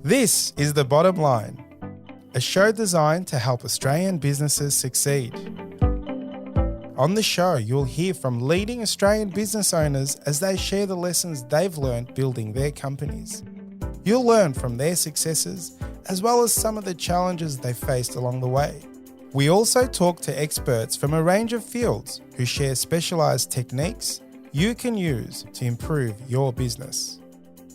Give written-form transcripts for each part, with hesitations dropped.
This is The Bottom Line, a show designed to help Australian businesses succeed. On the show, you'll hear from leading Australian business owners as they share the lessons they've learned building their companies. You'll learn from their successes as well as some of the challenges they faced along the way. We also talk to experts from a range of fields who share specialised techniques you can use to improve your business.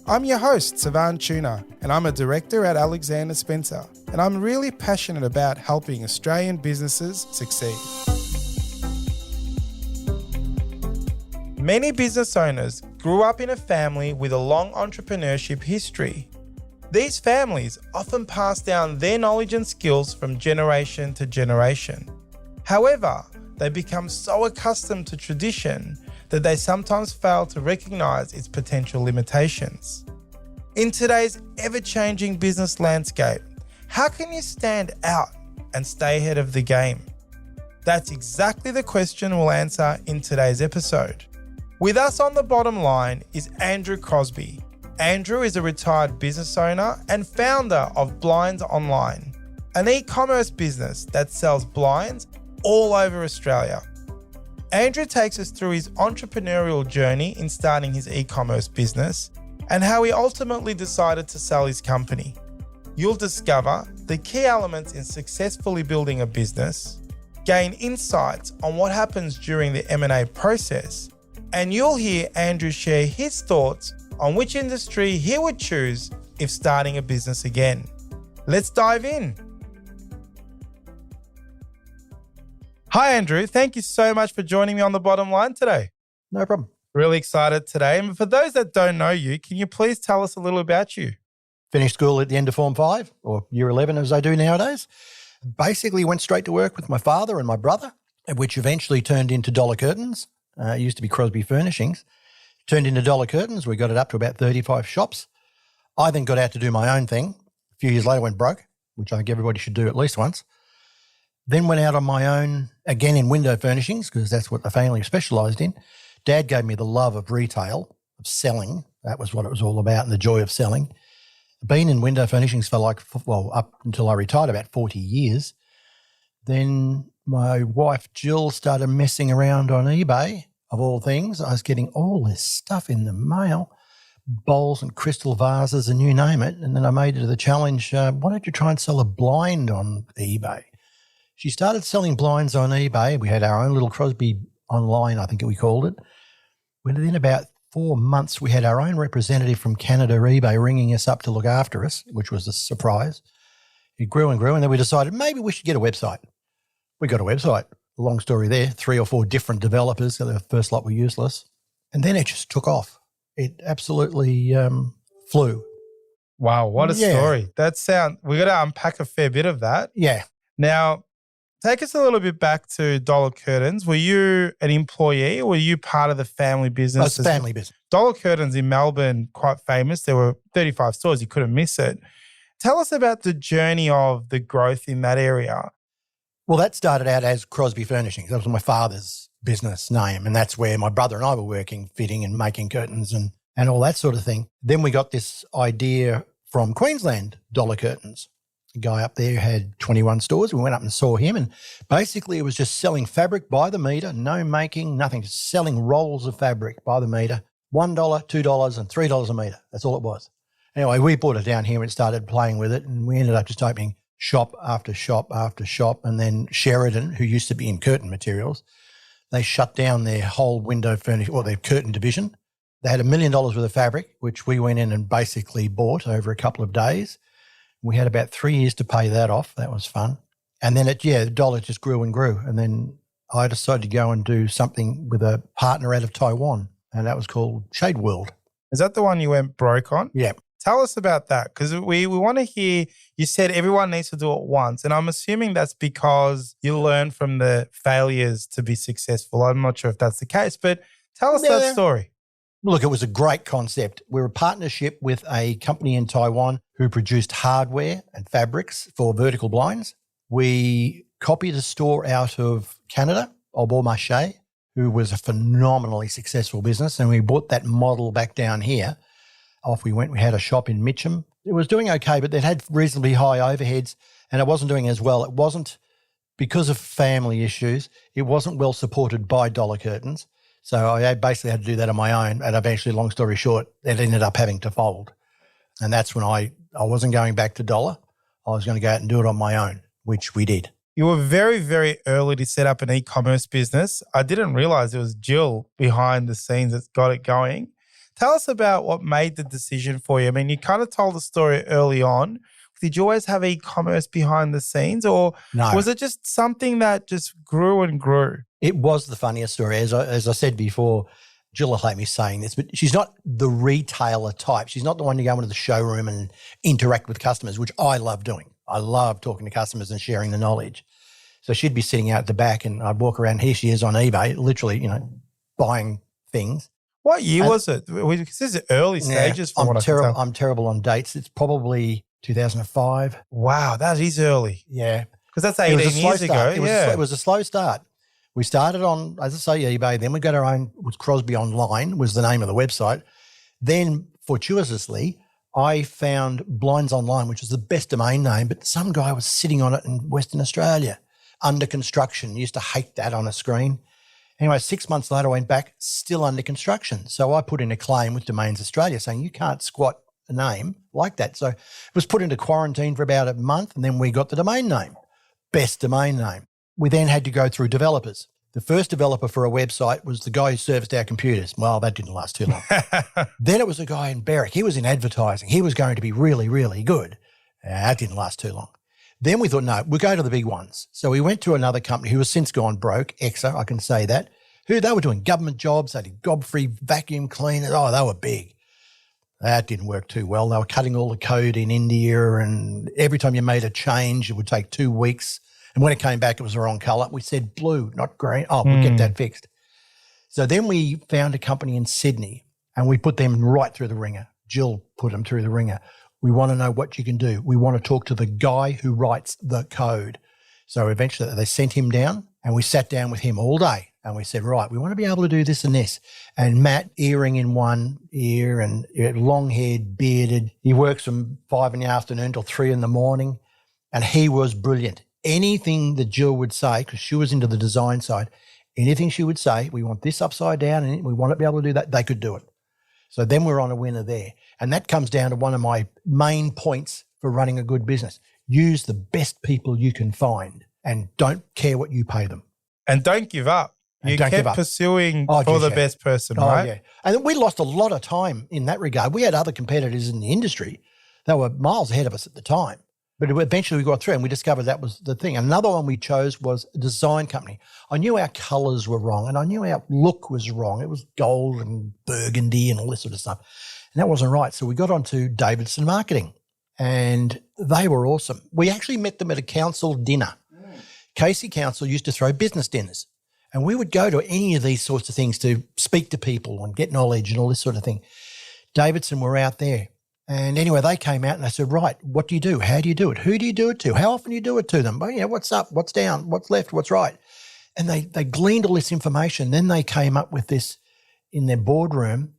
I'm your host, Savan Tuna, and I'm a director at Alexander Spencer, and I'm really passionate about helping Australian businesses succeed. Many business owners grew up in a family with a long entrepreneurship history. These families often pass down their knowledge and skills from generation to generation. However, they become so accustomed to tradition that they sometimes fail to recognise its potential limitations. In today's ever-changing business landscape, how can you stand out and stay ahead of the game? That's exactly the question we'll answer in today's episode. With us on The Bottom Line is Andrew Crosby. Andrew is a retired business owner and founder of Blinds Online, an e-commerce business that sells blinds all over Australia. Andrew takes us through his entrepreneurial journey in starting his e-commerce business and how he ultimately decided to sell his company. You'll discover the key elements in successfully building a business, gain insights on what happens during the M&A process, and you'll hear Andrew share his thoughts on which industry he would choose if starting a business again. Let's dive in. Hi, Andrew. Thank you so much for joining me on The Bottom Line today. No problem. Really excited today. And for those that don't know you, can you please tell us a little about you? Finished school at the end of Form 5, or Year 11 as I do nowadays. Basically went straight to work with my father and my brother, which eventually turned into Dollar Curtains. It used to be Crosby Furnishings. Turned into Dollar Curtains. We got it up to about 35 shops. I then got out to do my own thing. A few years later went broke, which I think everybody should do at least once. Then went out on my own, again in window furnishings, because that's what the family specialised in. Dad gave me the love of retail, of selling. That was what it was all about, and the joy of selling. Been in window furnishings for up until I retired, about 40 years. Then my wife, Jill, started messing around on eBay, of all things. I was getting all this stuff in the mail, bowls and crystal vases and you name it. And then I made it the challenge, why don't you try and sell a blind on eBay? She started selling blinds on eBay. We had our own little Crosby Online, I think we called it. Within about 4 months, we had our own representative from Canada, eBay, ringing us up to look after us, which was a surprise. It grew and grew, and then we decided maybe we should get a website. We got a website. Long story there, 3 or 4 different developers. So the first lot were useless. And then it just took off. It absolutely flew. Wow, what a story. We got to unpack a fair bit of that. Yeah. Now, take us a little bit back to Dollar Curtains. Were you an employee or were you part of the family business? It's a family business. Dollar Curtains in Melbourne, quite famous. There were 35 stores. You couldn't miss it. Tell us about the journey of the growth in that area. Well, that started out as Crosby Furnishings. That was my father's business name, and that's where my brother and I were working, fitting and making curtains and all that sort of thing. Then we got this idea from Queensland, Dollar Curtains. A guy up there had 21 stores. We went up and saw him, and basically it was just selling fabric by the metre, no making, nothing, just selling rolls of fabric by the metre, $1, $2 and $3 a metre. That's all it was. Anyway, we brought it down here and started playing with it, and we ended up just opening shop after shop after shop. And then Sheridan, who used to be in curtain materials, they shut down their whole window furniture, or their curtain division. They had $1 million worth of fabric, which we went in and basically bought over a couple of days. We had about 3 years to pay that off. That was fun. And then the dollar just grew and grew. And then I decided to go and do something with a partner out of Taiwan, and that was called Shade World. Is that the one you went broke on? Yeah. Tell us about that, because we want to hear, you said everyone needs to do it once. And I'm assuming that's because you learn from the failures to be successful. I'm not sure if that's the case, but tell us that story. Look, it was a great concept. We're a partnership with a company in Taiwan who produced hardware and fabrics for vertical blinds. We copied a store out of Canada, Au Bon Marché, who was a phenomenally successful business, and we brought that model back down here. Off we went. We had a shop in Mitcham, It was doing okay, but it had reasonably high overheads and it wasn't doing as well. It wasn't, because of family issues, it wasn't well supported by dollar curtains. So I basically had to do that on my own. And eventually, long story short, it ended up having to fold. And that's when I wasn't going back to dollar. I was going to go out and do it on my own, which we did. You were very, very early to set up an e-commerce business. I didn't realize it was Jill behind the scenes that got it going. Tell us about what made the decision for you. I mean, you kind of told the story early on. Did you always have e-commerce behind the scenes, or was it just something that just grew and grew? It was the funniest story. As I said before, Jill will hate me saying this, but she's not the retailer type. She's not the one to go into the showroom and interact with customers, which I love doing. I love talking to customers and sharing the knowledge. So she'd be sitting out the back and I'd walk around. Here she is on eBay, literally, buying things. What year was it? This is early stages from what I can tell. I'm terrible on dates. It's probably 2005. Wow, that is early. Yeah. Because that's 18 years ago. It was a slow start. We started on, as I say, eBay. Then we got our own, was Crosby Online was the name of the website. Then fortuitously, I found Blinds Online, which was the best domain name, but some guy was sitting on it in Western Australia under construction. Used to hate that on a screen. Anyway, 6 months later, I went back, still under construction. So I put in a claim with Domains Australia saying you can't squat a name like that. So it was put into quarantine for about a month, and then we got the domain name, best domain name. We then had to go through developers. The first developer for a website was the guy who serviced our computers. Well, that didn't last too long. Then it was a guy in Berwick. He was in advertising. He was going to be really, really good. That didn't last too long. Then we thought, no, we'll go to the big ones. So we went to another company who has since gone broke, Exa, I can say that, who they were doing government jobs. They did gob-free vacuum cleaners. Oh, they were big. That didn't work too well. They were cutting all the code in India, and every time you made a change, it would take 2 weeks. And when it came back, it was the wrong colour. We said blue, not green. Oh, we'll get that fixed. So then we found a company in Sydney and we put them right through the ringer. Jill put them through the ringer. We want to know what you can do. We want to talk to the guy who writes the code. So eventually they sent him down and we sat down with him all day and we said, right, we want to be able to do this and this. And Matt, earring in one ear and long-haired, bearded. He works from 5 in the afternoon till 3 in the morning, and he was brilliant. Anything that Jill would say, because she was into the design side, anything she would say, we want this upside down and we want to be able to do that, they could do it. So then we're on a winner there. And that comes down to one of my main points for running a good business. Use the best people you can find and don't care what you pay them. And don't give up. You kept pursuing for the best person, right? Yeah. And we lost a lot of time in that regard. We had other competitors in the industry that were miles ahead of us at the time. But eventually we got through and we discovered that was the thing. Another one we chose was a design company. I knew our colours were wrong and I knew our look was wrong. It was gold and burgundy and all this sort of stuff. And that wasn't right. So we got onto Davidson Marketing and they were awesome. We actually met them at a council dinner. Casey Council used to throw business dinners and we would go to any of these sorts of things to speak to people and get knowledge and all this sort of thing. Davidson were out there. And anyway, they came out and they said, right, what do you do? How do you do it? Who do you do it to? How often do you do it to them? Well, what's up? What's down? What's left? What's right? And they gleaned all this information. Then they came up with this in their boardroom.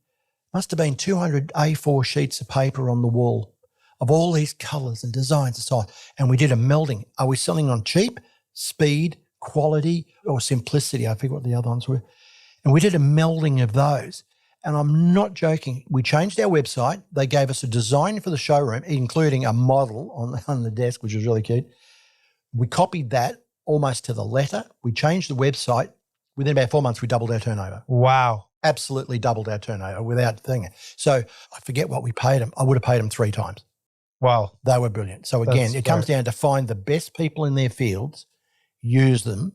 Must have been 200 A4 sheets of paper on the wall of all these colours and designs and so on. And we did a melding. Are we selling on cheap, speed, quality, or simplicity? I forget what the other ones were. And we did a melding of those. And I'm not joking. We changed our website. They gave us a design for the showroom, including a model on the desk, which was really cute. We copied that almost to the letter. We changed the website. Within about 4 months, we doubled our turnover. Wow. Absolutely doubled our turnover without thinking. So I forget what we paid them. I would have paid them 3 times. Wow. They were brilliant. So again, it comes down to find the best people in their fields, use them,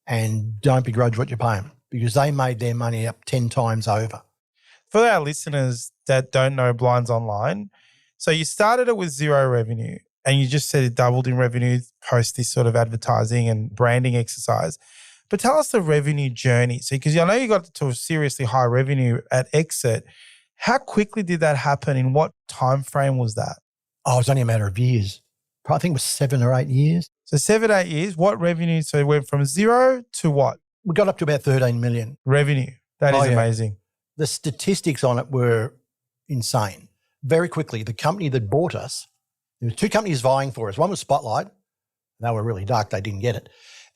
and don't begrudge what you pay them because they made their money up 10 times over. For our listeners that don't know Blinds Online, so you started it with 0 revenue and you just said it doubled in revenue post this sort of advertising and branding exercise. But tell us the revenue journey. So, because I know you got to a seriously high revenue at exit. How quickly did that happen? In what time frame was that? Oh, it was only a matter of years. I think it was 7 or 8 years. So 7, 8 years. What revenue? So it went from 0 to what? We got up to about 13 million. Revenue. That is amazing. The statistics on it were insane. very quickly, the company that bought us, there were two companies vying for us. One was Spotlight. They were really dark. They didn't get it.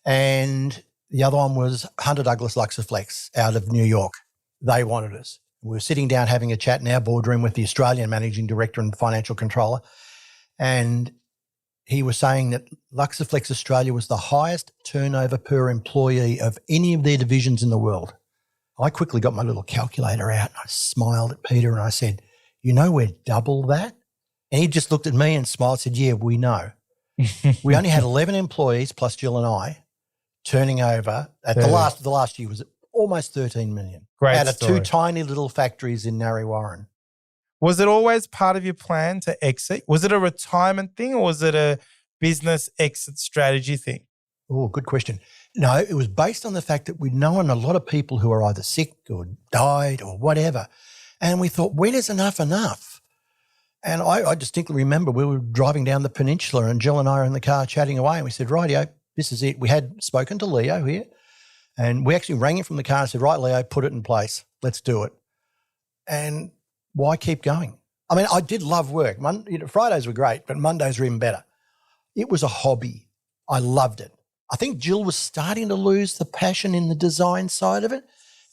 And the other one was Hunter Douglas Luxaflex out of New York. They wanted us. We were sitting down having a chat in our boardroom with the Australian managing director and financial controller. And he was saying that Luxaflex Australia was the highest turnover per employee of any of their divisions in the world. I quickly got my little calculator out and I smiled at Peter and I said, you know, we're double that? And he just looked at me and smiled and said, yeah, we know. We only had 11 employees plus Jill and I turning over at the last year was almost 13 million. Great out of story. two tiny little factories in Narre Warren. Was it always part of your plan to exit? Was it a retirement thing or was it a business exit strategy thing? Oh, good question. No, it was based on the fact that we'd known a lot of people who were either sick or died or whatever. And we thought, when is enough? And I distinctly remember we were driving down the peninsula and Jill and I were in the car chatting away and we said, rightio, this is it. We had spoken to Leo here and we actually rang him from the car and said, right, Leo, put it in place. Let's do it. And why keep going? I mean, I did love work. Fridays were great, but Mondays were even better. It was a hobby. I loved it. I think Jill was starting to lose the passion in the design side of it.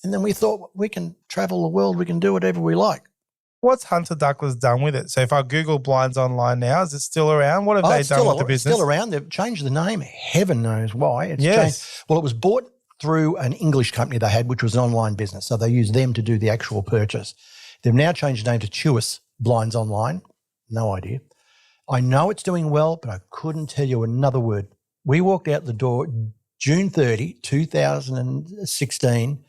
And then we thought, we can travel the world. We can do whatever we like. What's Hunter Douglas done with it? So if I Google Blinds online now, is it still around? What have they done with the business? It's still around. They've changed the name. Heaven knows why. It's yes. changed. Well, it was bought through an English company they had, which was an online business. So they used them to do the actual purchase. They've now changed the name to Chewis Blinds Online. No idea. I know it's doing well, but I couldn't tell you another word. We walked out the door June 30, 2016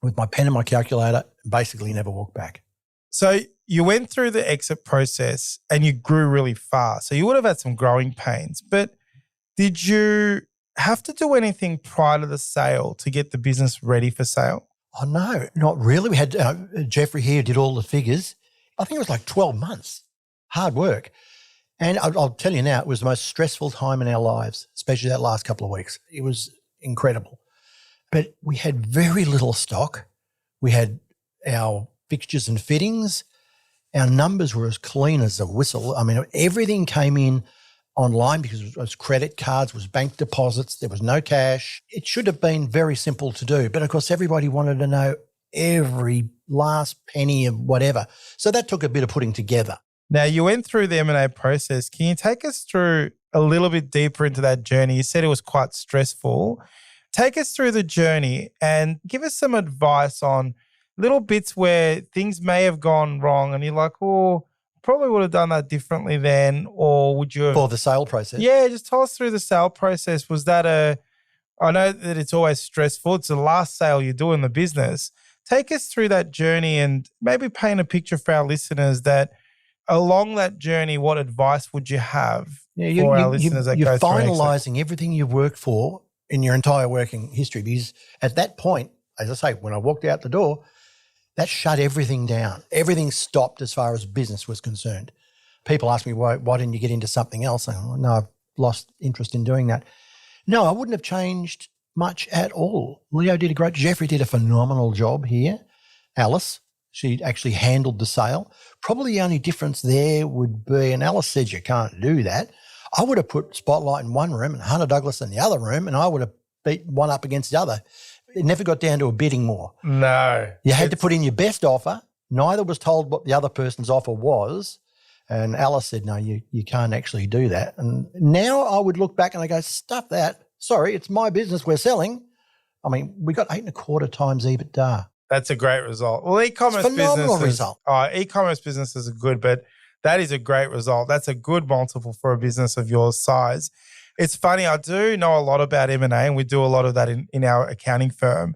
with my pen and my calculator and basically never walked back. So you went through the exit process and you grew really fast. So you would have had some growing pains, but did you have to do anything prior to the sale to get the business ready for sale? Oh, no, not really. We had Jeffrey here did all the figures. I think it was like 12 months, hard work. And I'll tell you now, it was the most stressful time in our lives, especially that last couple of weeks. It was incredible. But we had very little stock. We had our fixtures and fittings. Our numbers were as clean as a whistle. I mean, everything came in online because it was credit cards, it was bank deposits, there was no cash. It should have been very simple to do. But, of course, everybody wanted to know every last penny of whatever. So that took a bit of putting together. Now, you went through the M&A process. Can you take us through a little bit deeper into that journey? You said it was quite stressful. Take us through the journey and give us some advice on little bits where things may have gone wrong and you're like, oh, probably would have done that differently then, or would you have... For the sale process? Yeah, just tell us through the sale process. Was that I know that it's always stressful. It's the last sale you do in the business. Take us through that journey and maybe paint a picture for our listeners that along that journey, what advice would you have for our listeners that go through You're finalising everything you've worked for in your entire working history, because at that point, as I say, when I walked out the door, that shut everything down. Everything stopped as far as business was concerned. People ask me, why didn't you get into something else? I go, no, I've lost interest in doing that. No, I wouldn't have changed much at all. Leo did Jeffrey did a phenomenal job here. Alice, she actually handled the sale. Probably the only difference there would be, and Alice said you can't do that, I would have put Spotlight in one room and Hunter Douglas in the other room, and I would have beat one up against the other. It never got down to a bidding war. No. You had to put in your best offer. Neither was told what the other person's offer was. And Alice said, no, you can't actually do that. And now I would look back and I go, stuff that. Sorry, it's my business we're selling. I mean, we got 8.25 times EBITDA. That's a great result. Well, e-commerce phenomenal result. E-commerce businesses are good, but that is a great result. That's a good multiple for a business of your size. It's funny, I do know a lot about M&A and we do a lot of that in our accounting firm.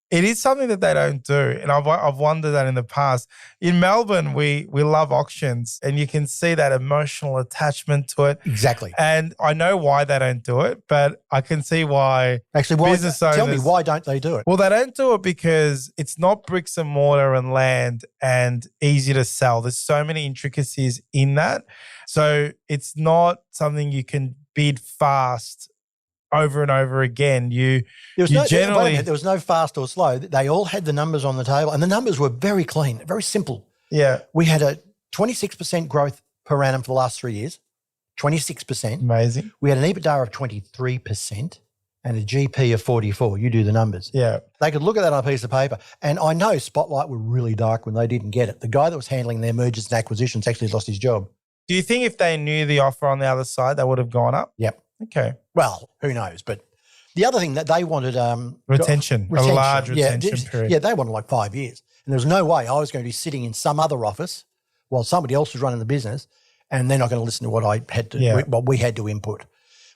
It is something that they don't do, and I've wondered that in the past. In Melbourne, we love auctions, and you can see that emotional attachment to it. Exactly. And I know why they don't do it, but I can see why. Actually, business owners, tell me, why don't they do it? Well, they don't do it because it's not bricks and mortar and land and easy to sell. There's so many intricacies in that. So it's not something you can bid fast over and over again. There was no fast or slow. They all had the numbers on the table, and the numbers were very clean, very simple. Yeah. We had a 26% growth per annum for the last 3 years. 26%. Amazing. We had an EBITDA of 23% and a GP of 44. You do the numbers. Yeah. They could look at that on a piece of paper. And I know Spotlight were really dark when they didn't get it. The guy that was handling their mergers and acquisitions actually lost his job. Do you think if they knew the offer on the other side, they would have gone up? Yep. Okay. Well, who knows? But the other thing that they wanted... retention, a large retention period. Yeah, they wanted like 5 years. And there was no way I was going to be sitting in some other office while somebody else was running the business and they're not going to listen to what I had to, what we had to input.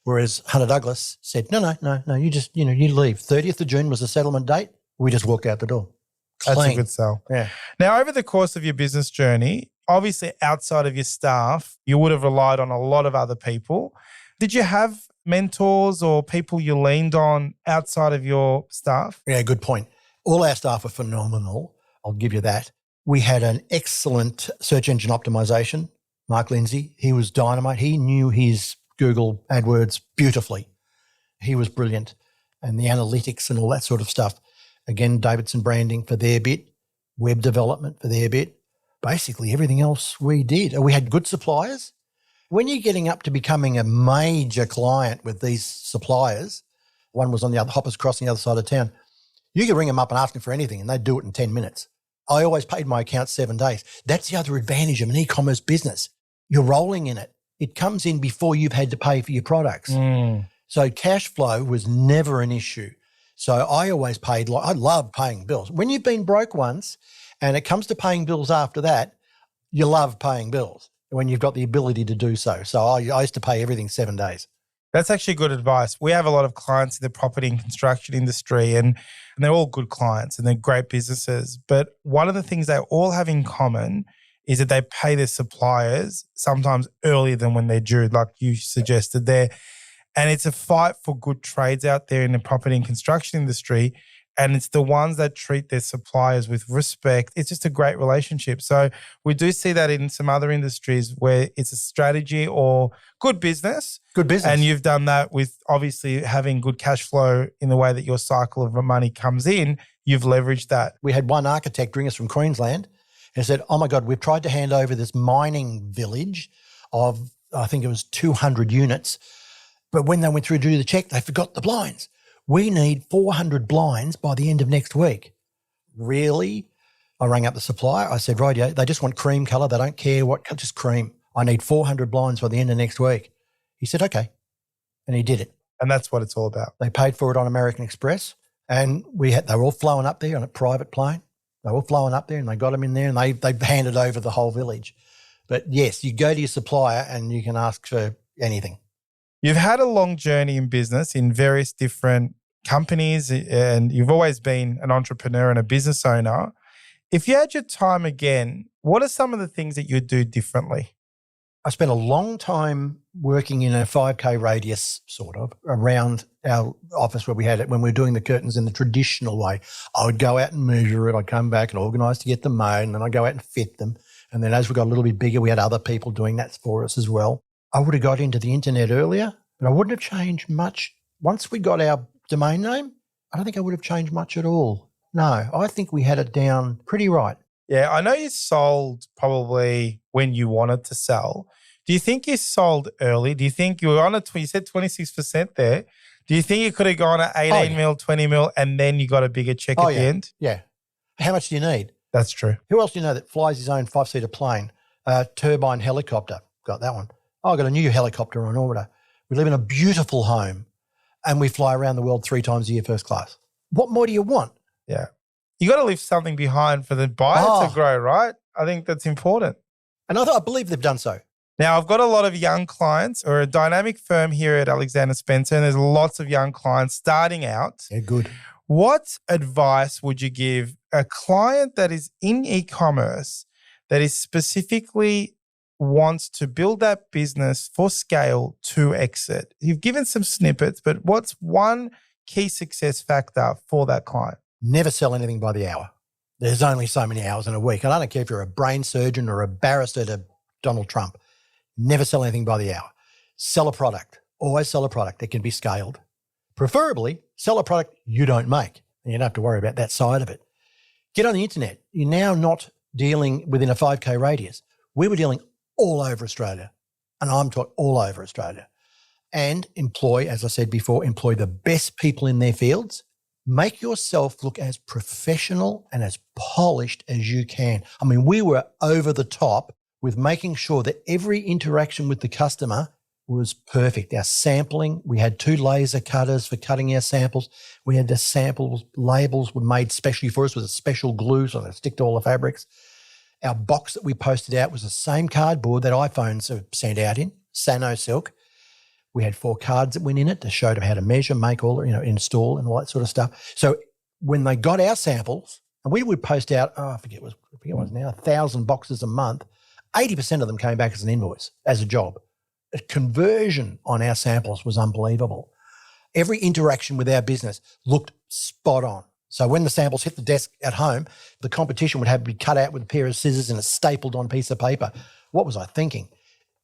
Whereas Hunter Douglas said, no, you just, you leave. 30th of June was the settlement date. We just walked out the door. Clean. That's a good sell. Yeah. Now, over the course of your business journey, obviously outside of your staff, you would have relied on a lot of other people. Did you have mentors or people you leaned on outside of your staff? Yeah, good point. All our staff are phenomenal. I'll give you that. We had an excellent search engine optimization, Mark Lindsay. He was dynamite. He knew his Google AdWords beautifully. He was brilliant. And the analytics and all that sort of stuff. Again, Davidson Branding for their bit, web development for their bit. Basically everything else we did. And we had good suppliers. When you're getting up to becoming a major client with these suppliers, one was on the other, Hoppers Crossing, the other side of town, you could ring them up and ask them for anything and they'd do it in 10 minutes. I always paid my account 7 days. That's the other advantage of an e-commerce business. You're rolling in it. It comes in before you've had to pay for your products. So cash flow was never an issue. So I always paid, I love paying bills. When you've been broke once and it comes to paying bills after that, you love paying bills when you've got the ability to do so. So I used to pay everything 7 days. That's actually good advice. We have a lot of clients in the property and construction industry and they're all good clients and they're great businesses. But one of the things they all have in common is that they pay their suppliers sometimes earlier than when they're due, like you suggested there. And it's a fight for good trades out there in the property and construction industry. And it's the ones that treat their suppliers with respect. It's just a great relationship. So we do see that in some other industries where it's a strategy or good business. Good business. And you've done that with obviously having good cash flow in the way that your cycle of money comes in. You've leveraged that. We had one architect ring us from Queensland and said, oh my God, we've tried to hand over this mining village of, I think it was 200 units. But when they went through to do the check, they forgot the blinds. We need 400 blinds by the end of next week. Really? I rang up the supplier. I said, rightio, they just want cream colour. They don't care what, just cream. I need 400 blinds by the end of next week. He said, okay. And he did it. And that's what it's all about. They paid for it on American Express and they were all flowing up there on a private plane. They were all flowing up there and they got them in there and they handed over the whole village. But yes, you go to your supplier and you can ask for anything. You've had a long journey in business in various different companies and you've always been an entrepreneur and a business owner. If you had your time again, what are some of the things that you'd do differently? I spent a long time working in a 5K radius sort of around our office where we had it when we were doing the curtains in the traditional way. I would go out and measure it. I'd come back and organise to get them made and then I'd go out and fit them. And then as we got a little bit bigger, we had other people doing that for us as well. I would have got into the internet earlier, but I wouldn't have changed much. Once we got our domain name, I don't think I would have changed much at all. No, I think we had it down pretty right. Yeah, I know you sold probably when you wanted to sell. Do you think you sold early? Do you think you were on you said 26% there. Do you think you could have gone at 18 mil, 20 mil, and then you got a bigger check at the end? Yeah. How much do you need? That's true. Who else do you know that flies his own 5-seater plane? Turbine helicopter. Got that one. Oh, I got a new helicopter on order. We live in a beautiful home and we fly around the world 3 times a year first class. What more do you want? Yeah. You got to leave something behind for the buyer to grow, right? I think that's important. And I believe they've done so. Now, I've got a lot of young clients. We're a dynamic firm here at Alexander Spencer, and there's lots of young clients starting out. Yeah, good. What advice would you give a client that is in e-commerce that is specifically wants to build that business for scale to exit? You've given some snippets, but what's one key success factor for that client? Never sell anything by the hour. There's only so many hours in a week. And I don't care if you're a brain surgeon or a barrister to Donald Trump. Never sell anything by the hour. Sell a product. Always sell a product that can be scaled. Preferably, sell a product you don't make. And you don't have to worry about that side of it. Get on the internet. You're now not dealing within a 5K radius. We were dealing all over Australia, and I'm talking all over Australia, and as I said before, employ the best people in their fields. Make yourself look as professional and as polished as you can. I mean, we were over the top with making sure that every interaction with the customer was perfect. Our sampling, we had 2 laser cutters for cutting our samples. We had the samples, labels were made specially for us with a special glue so they stick to all the fabrics. Our box that we posted out was the same cardboard that iPhones are sent out in, Sano Silk. We had 4 cards that went in it to show them how to measure, make all, install and all that sort of stuff. So when they got our samples, and we would post out, I forget what it was now, 1,000 boxes a month, 80% of them came back as an invoice, as a job. The conversion on our samples was unbelievable. Every interaction with our business looked spot on. So when the samples hit the desk at home, the competition would have to be cut out with a pair of scissors and a stapled on piece of paper. What was I thinking?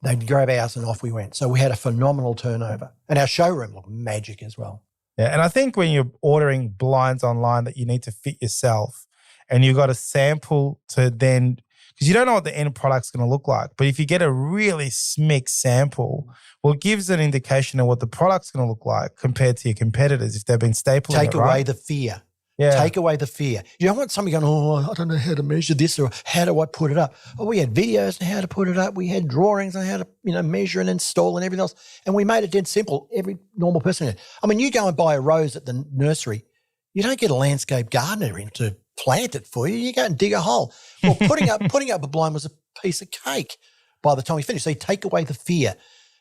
They'd grab ours and off we went. So we had a phenomenal turnover. And our showroom looked magic as well. Yeah, and I think when you're ordering blinds online that you need to fit yourself and you've got a sample to then, because you don't know what the end product's going to look like, but if you get a really mixed sample, well, it gives an indication of what the product's going to look like compared to your competitors if they've been stapling Take it, away right? the fear. Yeah. Take away the fear. You don't want somebody going, I don't know how to measure this or how do I put it up? Oh, we had videos on how to put it up. We had drawings on how to, measure and install and everything else. And we made it dead simple. Every normal person did. I mean, you go and buy a rose at the nursery. You don't get a landscape gardener in to plant it for you. You go and dig a hole. Well, putting up a blind was a piece of cake by the time we finished. So you take away the fear.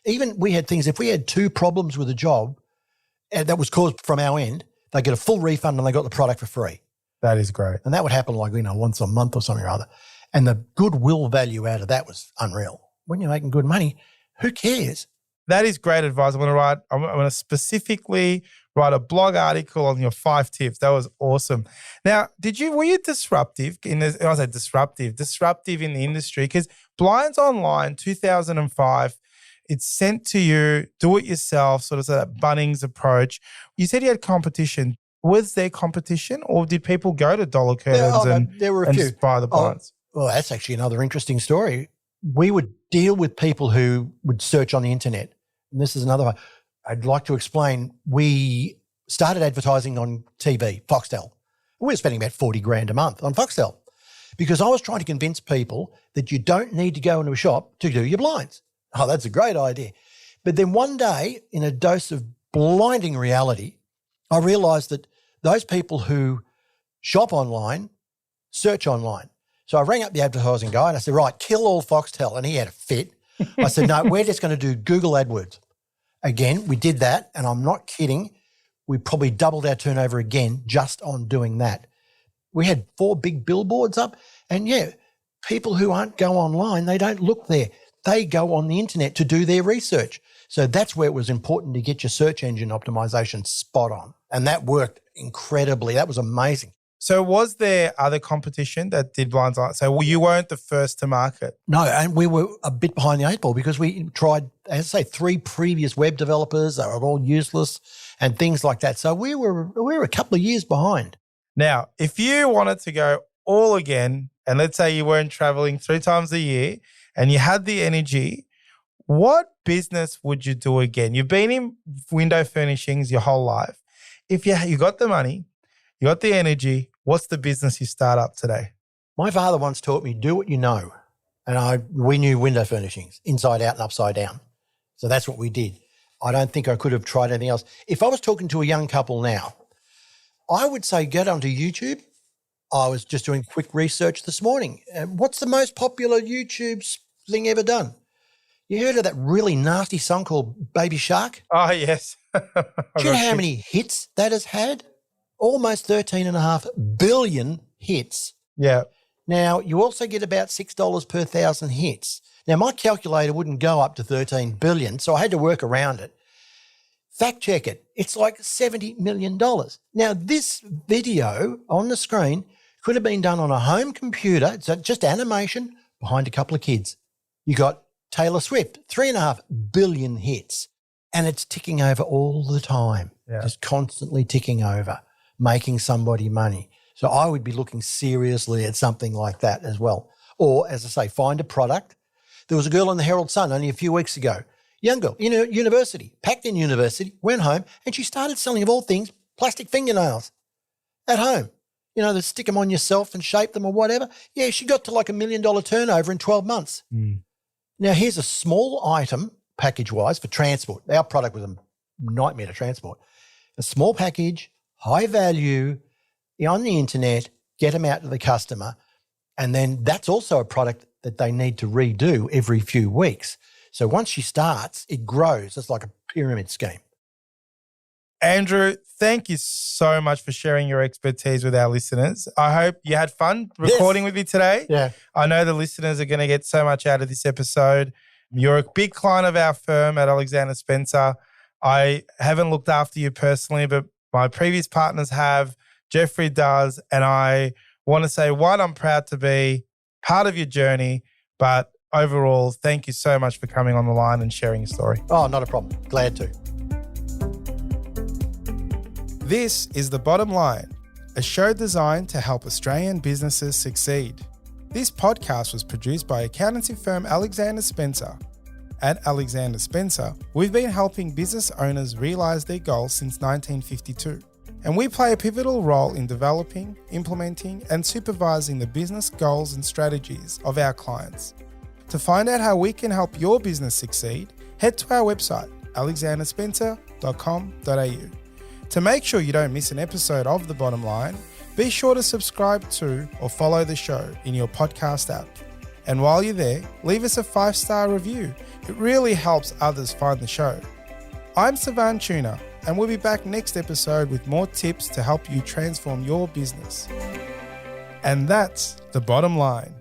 Even we had things, if we had 2 problems with a job and that was caused from our end, they get a full refund and they got the product for free. That is great. And that would happen once a month or something or other. And the goodwill value out of that was unreal. When you're making good money, who cares? That is great advice. I'm going to specifically write a blog article on your 5 tips. That was awesome. Now, were you disruptive in this? I say disruptive in the industry? Because Blinds Online 2005, it's sent to you, do it yourself, sort of that Bunnings approach. You said you had competition. Was there competition or did people go to Dollar Curtains there were a few. Just buy the blinds? Well, that's actually another interesting story. We would deal with people who would search on the internet. And this is another one. I'd like to explain. We started advertising on TV, Foxtel. We were spending about 40 grand a month on Foxtel because I was trying to convince people that you don't need to go into a shop to do your blinds. Oh, that's a great idea. But then one day, in a dose of blinding reality, I realised that those people who shop online, search online. So I rang up the advertising guy and I said, right, kill all Foxtel. And he had a fit. I said, no, we're just going to do Google AdWords. Again, we did that, and I'm not kidding. We probably doubled our turnover again just on doing that. We had 4 big billboards up, and people who aren't go online, they don't look there. They go on the internet to do their research. So that's where it was important to get your search engine optimization spot on. And that worked incredibly. That was amazing. So was there other competition that did blinds on? So you weren't the first to market? No, and we were a bit behind the 8 ball because we tried, as I say, 3 previous web developers. They were all useless and things like that. So we were a couple of years behind. Now, if you wanted to go all again, and let's say you weren't traveling 3 times a year and you had the energy, what business would you do again? You've been in window furnishings your whole life. If you got the money, you got the energy, what's the business you start up today? My father once taught me, do what you know. And we knew window furnishings, inside out and upside down. So that's what we did. I don't think I could have tried anything else. If I was talking to a young couple now, I would say get onto YouTube. I was just doing quick research this morning. What's the most popular YouTube thing ever done? You heard of that really nasty song called Baby Shark? Oh, yes. Do you know how many hits that has had? Almost 13.5 billion hits. Yeah. Now, you also get about $6 per 1,000 hits. Now, my calculator wouldn't go up to 13 billion, so I had to work around it. Fact check it. It's like $70 million. Now, this video on the screen could have been done on a home computer. It's just animation behind a couple of kids. You got Taylor Swift, 3.5 billion hits, and it's ticking over all the time. Just constantly ticking over, making somebody money. So I would be looking seriously at something like that as well. Or, as I say, find a product There was a girl in the Herald Sun only a few weeks ago. Young girl, university, packed in university, went home, and she started selling, of all things, plastic fingernails at home. To stick them on yourself and shape them or whatever. Yeah, she got to like $1 million turnover in 12 months. Now, here's a small item, package-wise, for transport. Our product was a nightmare to transport. A small package, high value, on the internet, get them out to the customer, and then that's also a product that they need to redo every few weeks. So once she starts, it grows. It's like a pyramid scheme. Andrew, thank you so much for sharing your expertise with our listeners. I hope you had fun recording with me today. Yeah. I know the listeners are going to get so much out of this episode. You're a big client of our firm at Alexander Spencer. I haven't looked after you personally, but my previous partners have. Jeffrey does. And I want to say, one, I'm proud to be part of your journey, but overall, thank you so much for coming on the line and sharing your story. Oh, not a problem. Glad to. This is The Bottom Line, a show designed to help Australian businesses succeed. This podcast was produced by accountancy firm Alexander Spencer. At Alexander Spencer, we've been helping business owners realise their goals since 1952. And we play a pivotal role in developing, implementing, and supervising the business goals and strategies of our clients. To find out how we can help your business succeed, head to our website, alexanderspencer.com.au. To make sure you don't miss an episode of The Bottom Line, be sure to subscribe to or follow the show in your podcast app. And while you're there, leave us a 5-star review. It really helps others find the show. I'm Savan Tuna, and we'll be back next episode with more tips to help you transform your business. And that's The Bottom Line.